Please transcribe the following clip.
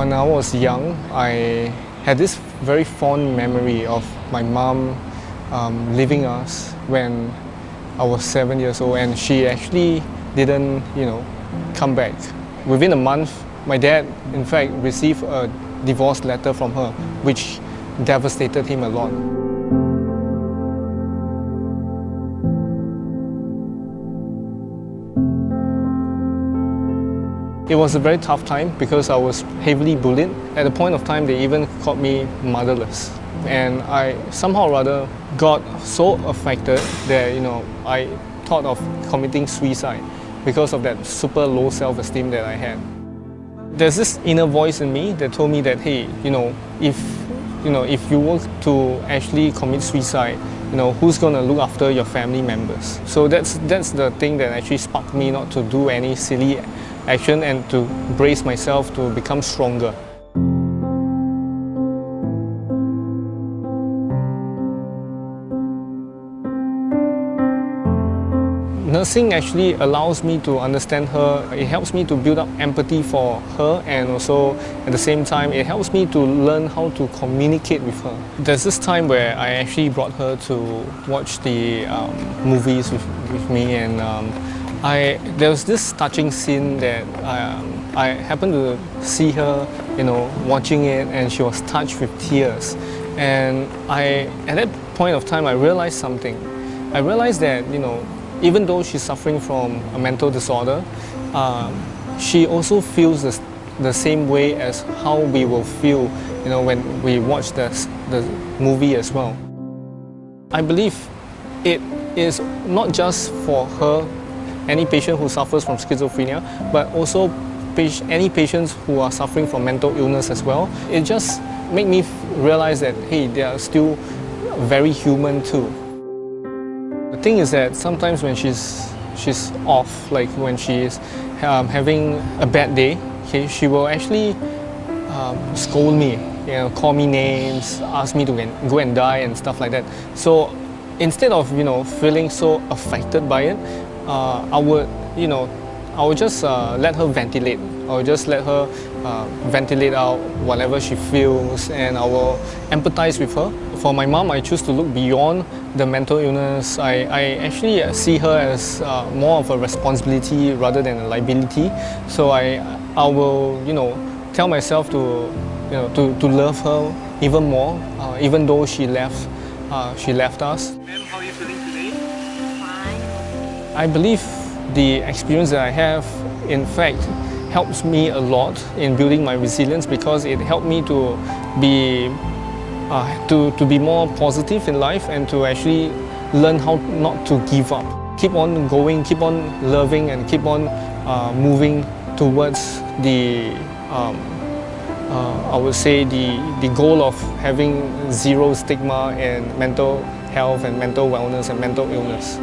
When I was young, I had this very fond memory of my mom leaving us when I was 7 years old, and she actually didn't, come back. Within a month, my dad, in fact, received a divorce letter from her, which devastated him a lot. It was a very tough time because I was heavily bullied. At the point of time, they even called me motherless. And I somehow or rather got so affected that, I thought of committing suicide because of that super low self-esteem that I had. There's this inner voice in me that told me that, hey, if you were to actually commit suicide, who's going to look after your family members? So that's the thing that actually sparked me not to do any silly action and to brace myself to become stronger. Nursing actually allows me to understand her. It helps me to build up empathy for her, and also at the same time it helps me to learn how to communicate with her. There's this time where I actually brought her to watch the movies with me, and there was this touching scene that I happened to see her, watching it, and she was touched with tears. And at that point of time, I realized something. I realized that, even though she's suffering from a mental disorder, she also feels the same way as how we will feel, when we watch the movie as well. I believe it is not just for her, any patient who suffers from schizophrenia, but also any patients who are suffering from mental illness as well. It just made me realize that, hey, they are still very human too. The thing is that sometimes when she's off, like when she's having a bad day, okay, she will actually scold me, call me names, ask me to go and die and stuff like that. So instead of feeling so affected by it, I would just let her ventilate. I would just let her ventilate out whatever she feels, and I will empathize with her. For my mom, I choose to look beyond the mental illness. I actually see her as more of a responsibility rather than a liability. So I will, tell myself to love her even more, even though she left us. Ma'am, how are you feeling today? Fine. I believe the experience that I have, in fact, helps me a lot in building my resilience, because it helped me to be more positive in life and to actually learn how not to give up. Keep on going, keep on loving, and keep on moving towards the I would say the goal of having zero stigma in mental health and mental wellness and mental illness.